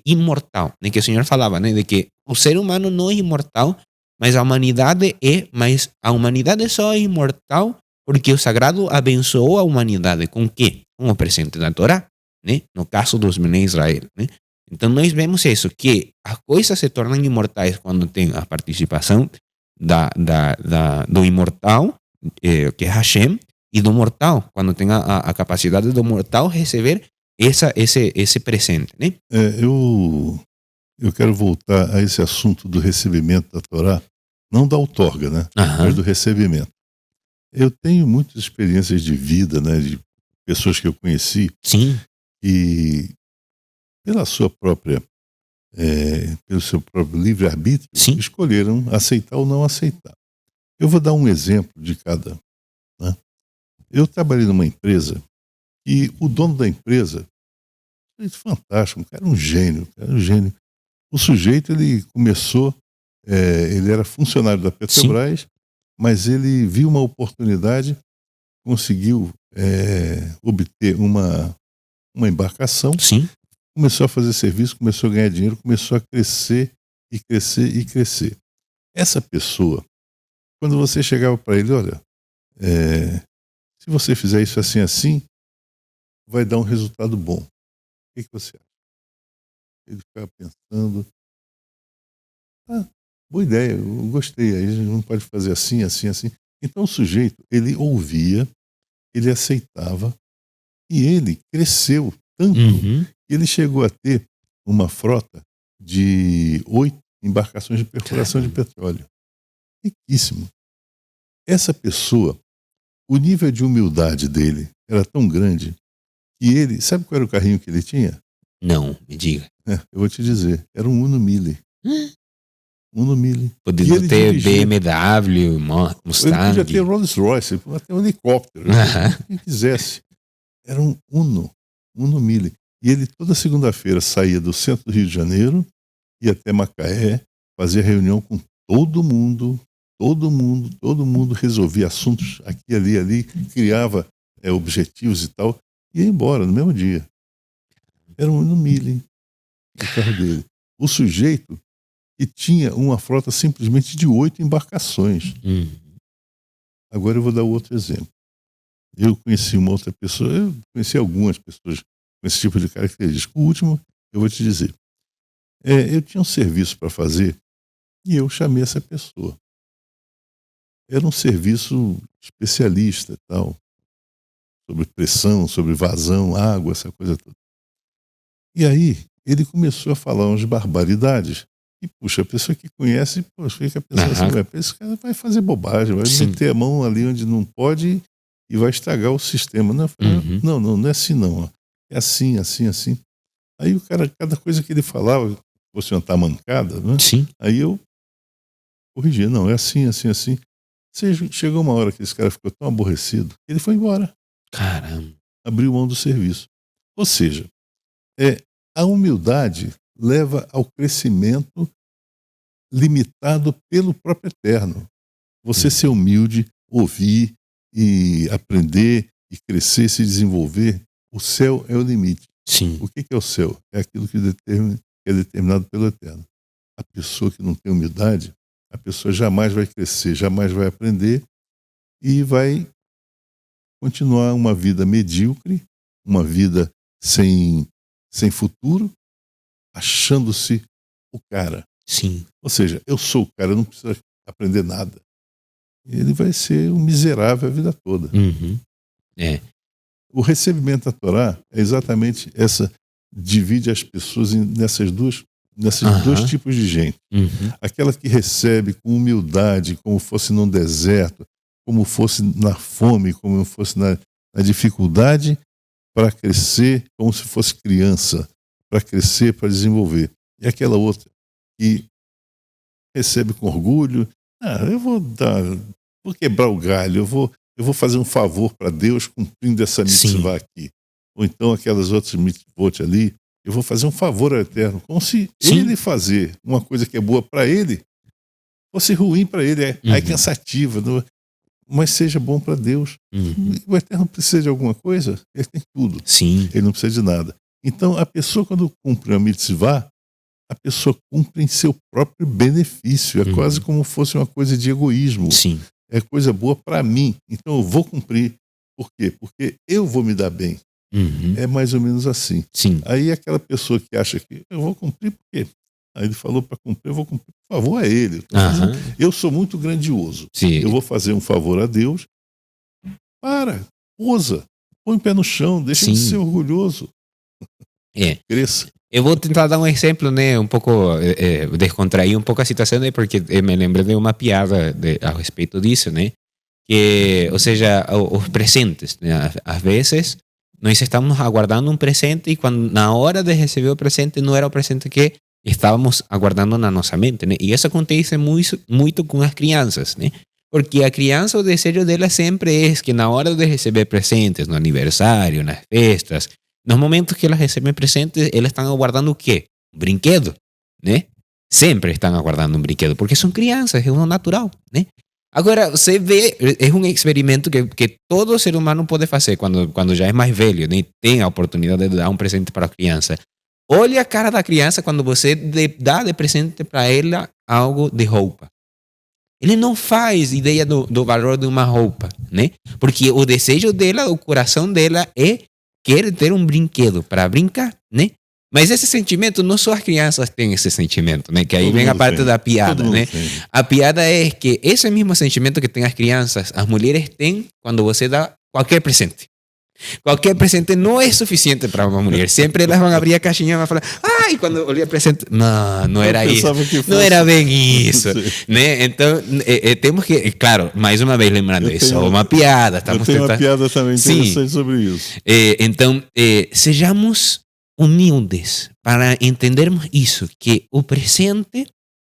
imortal, né? Que o Senhor falava, né? De que o ser humano não é imortal, mas a humanidade só é imortal porque o sagrado abençoou a humanidade com o quê? Com o presente da Torá, né? No caso dos Bnei Israel, né? Então nós vemos isso, que as coisas se tornam imortais quando tem a participação do imortal, que é Hashem, e do mortal, quando tem a capacidade do mortal receber esse presente, né? Eu quero voltar a esse assunto do recebimento da Torá, não da outorga, né? Mas do recebimento. Eu tenho muitas experiências de vida, né? De pessoas que eu conheci. Sim. E pela sua própria, pelo seu próprio livre-arbítrio, escolheram aceitar ou não aceitar. Eu vou dar um exemplo de cada. Né? Eu trabalhei numa empresa e o dono da empresa, fantástico, um cara, um gênio. O sujeito, ele começou, ele era funcionário da Petrobras, mas ele viu uma oportunidade, conseguiu obter uma embarcação, começou a fazer serviço, começou a ganhar dinheiro, começou a crescer e crescer e crescer. Essa pessoa, quando você chegava para ele, olha, se você fizer isso assim, assim, vai dar um resultado bom. O que você acha? Ele ficava pensando, boa ideia, eu gostei, aí a gente não pode fazer assim, assim, assim. Então o sujeito, ele ouvia, ele aceitava, e ele cresceu tanto que ele chegou a ter uma frota de 8 embarcações de perfuração de petróleo. Riquíssimo. Essa pessoa, o nível de humildade dele era tão grande que ele, sabe qual era o carrinho que ele tinha? Não, me diga. Eu vou te dizer, era um Uno Mille. Uno Mille. Podia ter BMW, Mustang. Ele podia ter Rolls Royce, até um helicóptero, quem quisesse. Era um Uno Mille. E ele toda segunda-feira saía do centro do Rio de Janeiro, ia até Macaé, fazia reunião com todo mundo, resolvia assuntos aqui, ali, criava objetivos e tal, e ia embora no mesmo dia. Era um Uno Mille, o carro dele. O sujeito que tinha uma frota simplesmente de 8 embarcações. Agora eu vou dar outro exemplo. Eu conheci uma outra pessoa, eu conheci algumas pessoas com esse tipo de característica. O último, eu vou te dizer. Eu tinha um serviço para fazer e eu chamei essa pessoa. Era um serviço especialista, tal, sobre pressão, sobre vazão, água, essa coisa toda. E aí, ele começou a falar umas barbaridades. E, puxa, a pessoa que conhece, poxa, fica pensando assim, esse cara vai fazer bobagem, vai meter a mão ali onde não pode e vai estragar o sistema. Não, não é assim não. É assim, assim, assim. Aí o cara, cada coisa que ele falava, fosse uma tamancada, né? Aí eu corrigia, não, é assim, assim, assim. Chegou uma hora que esse cara ficou tão aborrecido, que ele foi embora. Caramba. Abriu mão do serviço. Ou seja, a humildade leva ao crescimento limitado pelo próprio Eterno. Você ser humilde, ouvir e aprender e crescer, se desenvolver, o céu é o limite. O que é o céu? É aquilo que é determinado pelo Eterno. A pessoa que não tem humildade, a pessoa jamais vai crescer, jamais vai aprender e vai continuar uma vida medíocre, uma vida sem futuro, achando-se o cara. Ou seja, eu sou o cara, eu não preciso aprender nada. Ele vai ser um miserável a vida toda. O recebimento da Torá é exatamente essa, divide as pessoas nesses dois tipos de gente. Aquela que recebe com humildade, como fosse num deserto, como fosse na fome, como fosse na dificuldade, para crescer como se fosse criança, para crescer, para desenvolver. E aquela outra que recebe com orgulho, eu vou quebrar o galho, eu vou fazer um favor para Deus cumprindo essa mitzvah aqui. Ou então aquelas outras mitzvot ali, eu vou fazer um favor ao Eterno, como se ele fazer uma coisa que é boa para ele fosse ruim para ele, é cansativa, mas seja bom para Deus. O Eterno precisa de alguma coisa? Ele tem tudo. Ele não precisa de nada. Então, a pessoa, quando cumpre a mitzvah, a pessoa cumpre em seu próprio benefício. É quase como fosse uma coisa de egoísmo. Sim. É coisa boa para mim, então eu vou cumprir. Por quê? Porque eu vou me dar bem. É mais ou menos assim. Sim. Aí aquela pessoa que acha que eu vou cumprir por quê? Aí ele falou para cumprir, eu vou cumprir por favor a ele. Eu sou muito grandioso. Sim. Eu vou fazer um favor a Deus. Pousa, põe o pé no chão, deixa de ser orgulhoso. Cresça. Eu vou tentar dar um exemplo, né, um pouco, descontrair um pouco a situação, né, porque me lembrei de uma piada a respeito disso, né, que, ou seja, os presentes, né, às vezes nós estamos aguardando um presente e quando na hora de receber o presente não era o presente que estávamos aguardando na nossa mente, né, e isso acontece muito com as crianças, né, porque a criança, o desejo dela sempre é que na hora de receber presentes, no aniversário, nas festas, nos momentos que elas recebem presentes, elas estão aguardando o quê? Um brinquedo, né? Sempre estão aguardando um brinquedo, porque são crianças, é o natural, né? Agora, você vê, é um experimento que todo ser humano pode fazer quando já é mais velho, né? Tem a oportunidade de dar um presente para a criança. Olha a cara da criança quando você dá de presente para ela algo de roupa. Ele não faz ideia do valor de uma roupa, né? Porque o desejo dela, o coração dela quer ter um brinquedo para brincar, né? Mas esse sentimento, não só as crianças têm esse sentimento, né? Que aí vem a parte da piada, né? A piada é que esse mesmo sentimento que tem as crianças, as mulheres têm quando você dá qualquer presente. Qualquer presente não é suficiente para uma mulher. Sempre elas vão abrir a caixinha e vão falar, ai, quando olhei o presente, não era isso. Não era bem isso, né? Então, temos que, claro, mais uma vez lembrando, é só uma piada. Eu tenho uma piada também interessante sobre isso. Então, sejamos humildes para entendermos isso, que o presente,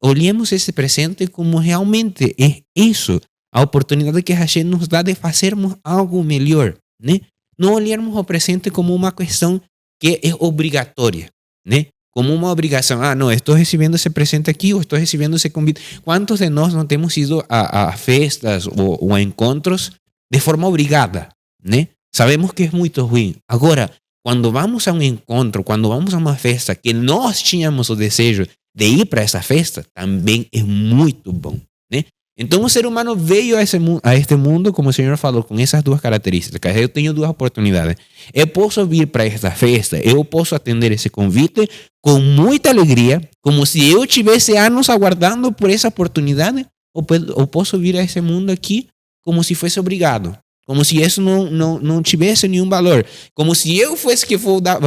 olhemos esse presente como realmente é isso, a oportunidade que a gente nos dá de fazermos algo melhor, né? Não olharmos o presente como uma questão que é obrigatória, né? Como uma obrigação. Não, estou recebendo esse presente aqui, ou estou recebendo esse convite. Quantos de nós não temos ido a festas ou a encontros de forma obrigada, né? Sabemos que é muito ruim. Agora, quando vamos a um encontro, quando vamos a uma festa que nós tínhamos o desejo de ir para essa festa, também é muito bom, né? Então o ser humano veio a este mundo, como o Senhor falou, com essas duas características. Eu tenho duas oportunidades. Eu posso vir para esta festa, eu posso atender esse convite com muita alegria, como se eu tivesse anos aguardando por essa oportunidade, ou posso vir a esse mundo aqui como se fosse obrigado, como se isso não tivesse nenhum valor, como se eu fosse que vou dar,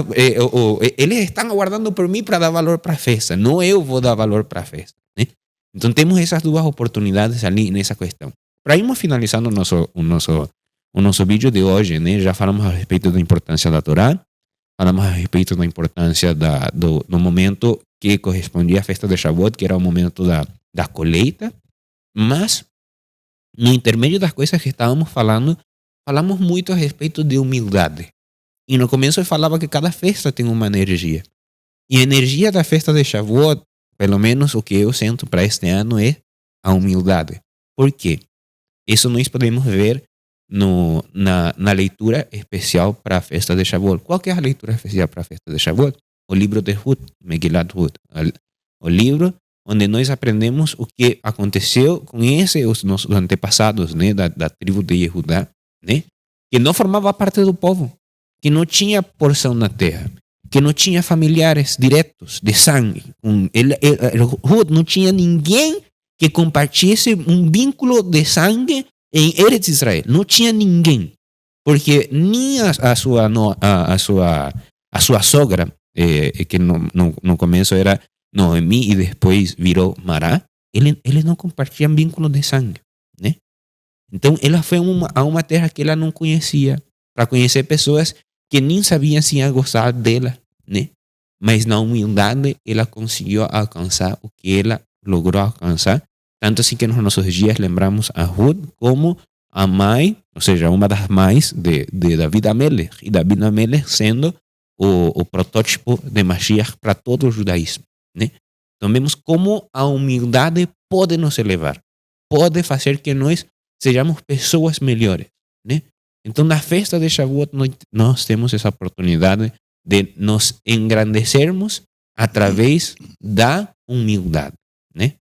eles estão aguardando por mim para dar valor para a festa, não eu vou dar valor para a festa, né? Então temos essas duas oportunidades ali nessa questão. Para irmos finalizando o nosso vídeo de hoje, né? Já falamos a respeito da importância da Torá, falamos a respeito da importância do momento que correspondia à festa de Shavuot, que era o momento da colheita, mas no intermédio das coisas que estávamos falando, falamos muito a respeito de humildade. E no começo eu falava que cada festa tem uma energia. E a energia da festa de Shavuot, pelo menos o que eu sinto para este ano, é a humildade. Por quê? Isso nós podemos ver na leitura especial para a festa de Shavuot. Qual que é a leitura especial para a festa de Shavuot? O livro de Ruth, Megillat Ruth. O livro onde nós aprendemos o que aconteceu com os nossos antepassados, né, da tribo de Judá, né, que não formava parte do povo, que não tinha porção na terra, que não tinha familiares diretos de sangue. Ruth não tinha ninguém que compartisse um vínculo de sangue em Eretz Israel. Não tinha ninguém, porque nem a sua sogra, que no começo era Noemi e depois virou Mará, eles não compartilham vínculo de sangue, né? Então ela foi a uma terra que ela não conhecia, para conhecer pessoas que nem sabiam se iam gostar dela, né? Mas na humildade ela conseguiu alcançar o que ela logrou alcançar, tanto assim que nos nossos dias lembramos a Ruth como a mãe, ou seja, uma das mães de David Amelech, e David Amelech sendo o protótipo de Mashiach para todo o judaísmo, né? Então vemos como a humildade pode nos elevar, pode fazer que nós sejamos pessoas melhores, né? Então na festa de Shavuot nós temos essa oportunidade de nos engrandecermos através da humildade, né?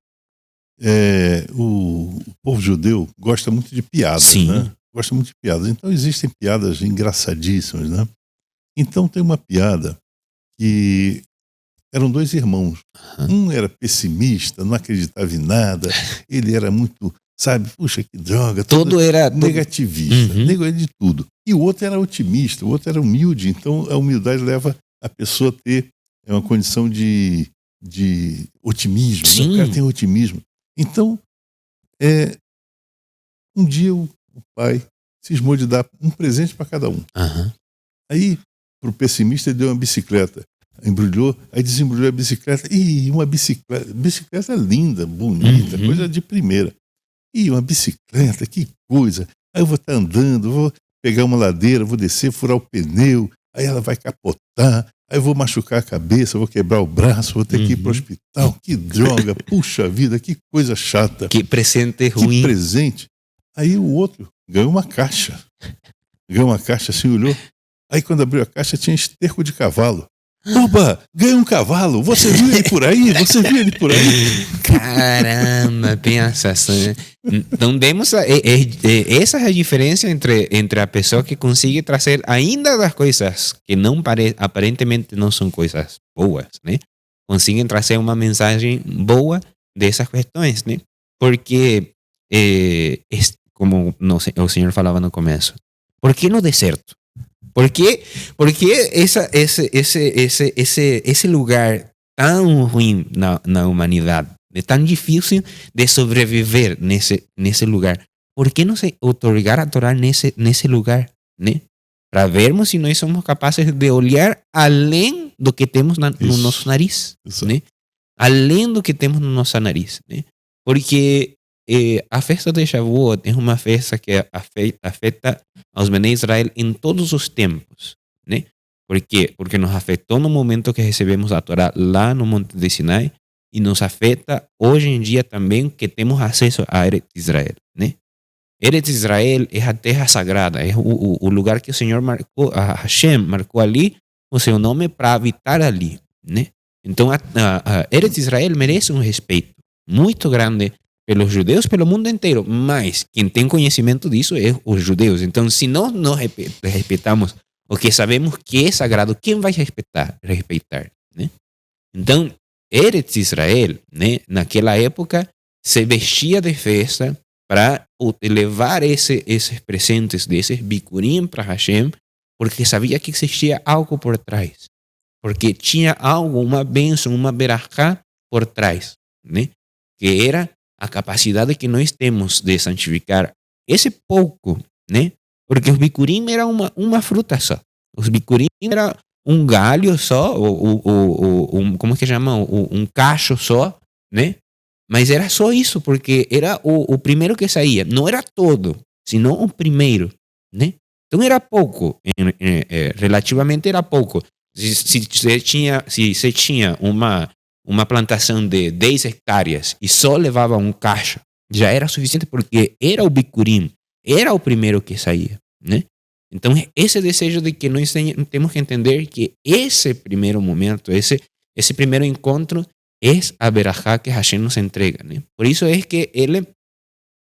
O povo judeu gosta muito de piadas, Sim. né? Gosta muito de piadas. Então existem piadas engraçadíssimas, né? Então tem uma piada que eram dois irmãos. Um era pessimista, não acreditava em nada. Ele era muito, sabe, puxa, que droga. Todo era negativista, negócio de tudo. E o outro era otimista, o outro era humilde. Então a humildade leva a pessoa a ter uma condição de otimismo. Né? O cara tem otimismo. Então, um dia o pai cismou de dar um presente para cada um. Aí, pro pessimista, ele deu uma bicicleta. Embrulhou, aí desembrulhou a bicicleta. E uma bicicleta linda, bonita, coisa de primeira. E uma bicicleta, que coisa. Aí eu vou estar andando, vou pegar uma ladeira, vou descer, furar o pneu, aí ela vai capotar, aí eu vou machucar a cabeça, vou quebrar o braço, vou ter que ir para o hospital. Que droga, puxa vida, que coisa chata. Que presente ruim. Que presente. Aí o outro ganhou uma caixa. Ganhou uma caixa, assim, olhou. Aí quando abriu a caixa tinha esterco de cavalo. Opa, ganhou um cavalo, você viu ele por aí? Você viu ele por aí? Caramba, pensa assim. Então demos essa é a diferença entre a pessoa que consegue trazer ainda das coisas que não aparentemente não são coisas boas, né? Conseguem trazer uma mensagem boa dessas questões, né? Porque como o senhor falava no começo, por que no deserto? ¿Por qué ese lugar tan ruim na humanidade, tan difícil de sobreviver nesse lugar? ¿Por qué no se otorgar a Torá nesse lugar, né? Para vermos se nós somos capazes de olhar além do que temos no nosso nariz, né? Além do que temos no nosso nariz, né? Porque a festa de Shavuot é uma festa que afeta aos Bnei Israel em todos os tempos, né? Por quê? Porque nos afetou no momento que recebemos a Torá lá no Monte de Sinai e nos afeta hoje em dia também que temos acesso a Eretz Israel, né? Eretz Israel é a terra sagrada, é o lugar que o Senhor marcou, a Hashem marcou ali o seu nome para habitar ali, né? Então a Eretz Israel merece um respeito muito grande pelos judeus, pelo mundo inteiro, mas quem tem conhecimento disso é os judeus. Então, se nós não respeitamos o que sabemos que é sagrado, quem vai respeitar, né? Então, Eretz Israel, né, naquela época, se vestia de festa para levar esses presentes, desses bikurim para Hashem, porque sabia que existia algo por trás, porque tinha algo, uma bênção, uma berachá por trás, né, que era a capacidade que nós temos de santificar esse pouco, né? Porque os bikurim era uma fruta só. Os bikurim era um galho só, como que chama? Um cacho só, né? Mas era só isso, porque era o primeiro que saía. Não era todo, senão o primeiro, né? Então era pouco, relativamente era pouco. Se você tinha uma plantação de 10 hectares e só levava um cacho, já era suficiente porque era o bikurim, era o primeiro que saía, né? Então, esse desejo de que nós temos que entender que esse primeiro momento, esse primeiro encontro é a berachá que Hashem nos entrega, né? Por isso é que ele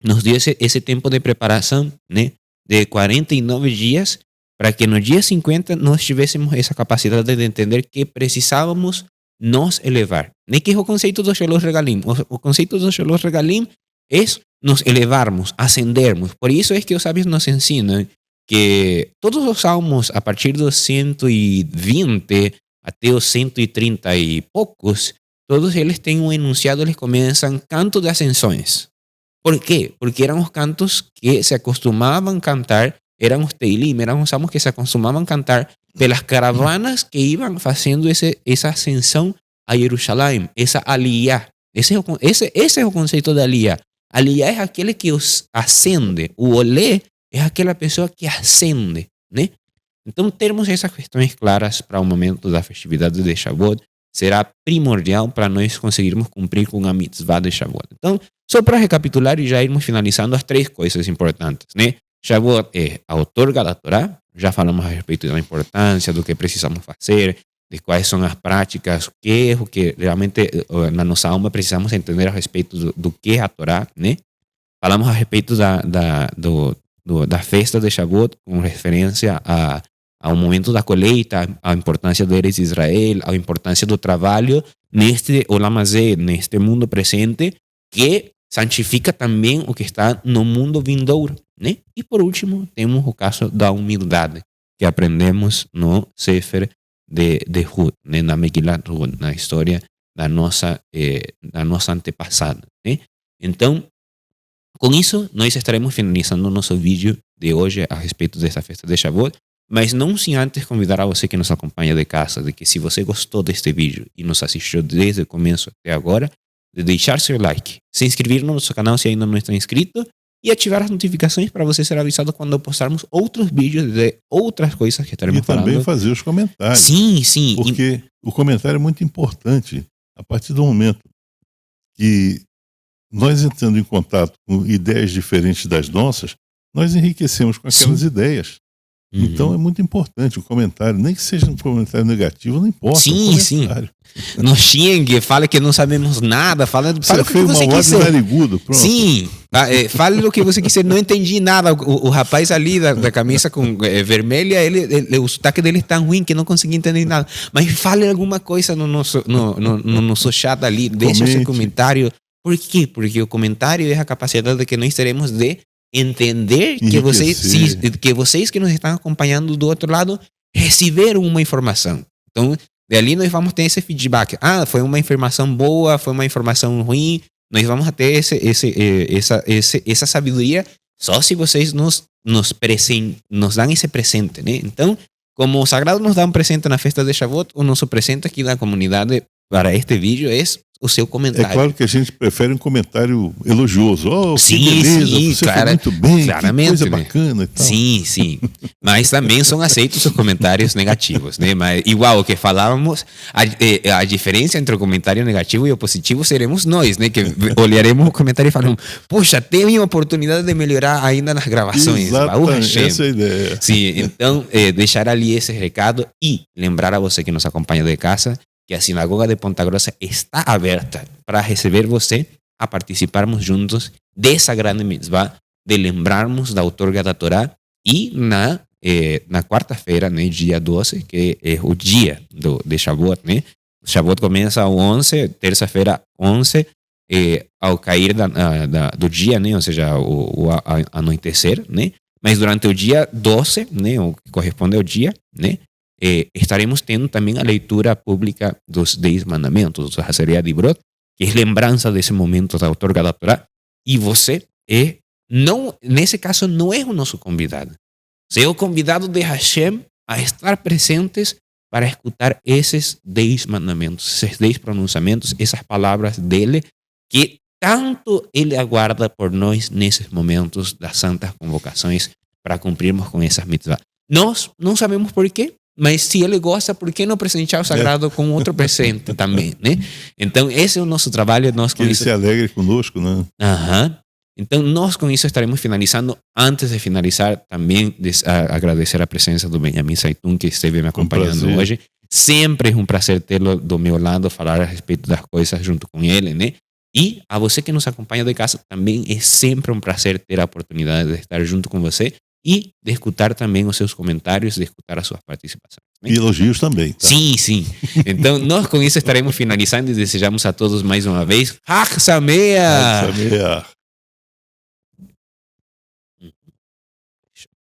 nos deu esse tempo de preparação, né? De 49 dias, para que no dia 50 nós tivéssemos essa capacidade de entender que precisávamos nos elevar. Que é o conceito do Shelosh Regalim. O conceito do Shelosh Regalim é nos elevarmos, ascendermos. Por isso é que os sábios nos ensinam que todos os salmos, a partir dos 120 até os 130 e poucos, todos eles têm um enunciado, eles começam canto de ascensões. Por quê? Porque eram os cantos que se acostumavam a cantar, eram os teilim, eram os salmos que se acostumavam a cantar pelas caravanas que iam fazendo essa ascensão a Jerusalém, essa aliyah. Esse é o conceito da aliyah. Aliyah é aquele que os ascende. O olé é aquela pessoa que ascende, né? Então, termos essas questões claras para o momento da festividade de Shavuot será primordial para nós conseguirmos cumprir com a mitzvah de Shavuot. Então, só para recapitular e já irmos finalizando as 3 coisas importantes, né? Shavuot é a outorga da Torá, já falamos a respeito da importância, do que precisamos fazer, de quais são as práticas, o que é o que realmente na nossa alma precisamos entender a respeito do que é a Torá, né? Falamos a respeito da festa de Shavuot com referência ao momento da colheita, à importância do Eretz Israel, à importância do trabalho neste Olam Hazé, neste mundo presente, que santifica também o que está no mundo vindouro, né? E por último, temos o caso da humildade, que aprendemos no Sefer de Ruth, né? Na Megillat Ruth, na história da nossa antepassada, né? Então, com isso, nós estaremos finalizando o nosso vídeo de hoje a respeito dessa festa de Shavuot, mas não sem antes convidar a você que nos acompanha de casa, de que se você gostou deste vídeo e nos assistiu desde o começo até agora, de deixar seu like, se inscrever no nosso canal se ainda não está inscrito e ativar as notificações para você ser avisado quando postarmos outros vídeos de outras coisas que estaremos falando. E também fazer os comentários. Sim, sim. Porque o comentário é muito importante. A partir do momento que nós entrando em contato com ideias diferentes das nossas, nós enriquecemos com aquelas ideias. Então é muito importante o comentário, nem que seja um comentário negativo, não importa. Sim, sim. Não xingue, fale que não sabemos nada, fale o que você quiser. Narigudo, pronto. Sim, fale o que você quiser. Não entendi nada. O rapaz ali da camisa com vermelha, o sotaque dele é tão ruim que não consegui entender nada. Mas fale alguma coisa no nosso chat ali, deixe seu comentário. Por quê? Porque o comentário é a capacidade que nós teremos de entender que vocês que nos estão acompanhando do outro lado receberam uma informação. Então, dali nós vamos ter esse feedback. Foi uma informação boa, foi uma informação ruim. Nós vamos ter essa sabedoria só se vocês nos dão esse presente, né? Então, como o Sagrado nos dá um presente na festa de Shavuot, o nosso presente aqui da comunidade para este vídeo é o seu comentário. É claro que a gente prefere um comentário elogioso. Oh, sim, que beleza, sim, você foi muito bem, claramente, que coisa né? bacana e tal. Sim, sim. Mas também são aceitos os comentários negativos, né? Mas igual o que falávamos, a diferença entre o comentário negativo e o positivo seremos nós, né? Que olharemos o comentário e falamos, puxa, tem uma oportunidade de melhorar ainda nas gravações. Exatamente, essa é a ideia. Sim, então deixar ali esse recado e lembrar a você que nos acompanha de casa que a Sinagoga de Ponta Grossa está aberta para receber você a participarmos juntos dessa grande mitzvah de lembrarmos da outorga da Torá e na quarta-feira, né, dia 12, que é o dia de Shavuot, né? Shavuot começa ao 11, terça-feira 11, ao cair do dia, né? Ou seja, o anoitecer, né? Mas durante o dia 12, né, o que corresponde ao dia, né? Estaremos tendo também a leitura pública dos 10 mandamentos, do Haseria de Brot, que é lembrança desse momento da outorga da Torá. E você nesse caso, não é o nosso convidado. Você é o convidado de Hashem a estar presentes para escutar esses 10 mandamentos, esses 10 pronunciamentos, essas palavras dele, que tanto ele aguarda por nós nesses momentos das santas convocações para cumprirmos com essas mitzvahs. Nós não sabemos por quê, mas se ele gosta, por que não presentear o Sagrado com outro presente também, né? Então, esse é o nosso trabalho. Que ele se alegre conosco, né? Então, nós com isso estaremos finalizando. Antes de finalizar, também agradecer a presença do Benjamin Saitun, que esteve me acompanhando hoje. Sempre é um prazer tê-lo do meu lado, falar a respeito das coisas junto com ele, né? E a você que nos acompanha de casa, também é sempre um prazer ter a oportunidade de estar junto com você e de escutar também os seus comentários, de escutar as suas participações. Né? E elogios também. Tá? Sim, sim. Então, nós com isso estaremos finalizando e desejamos a todos mais uma vez Chag Sameach!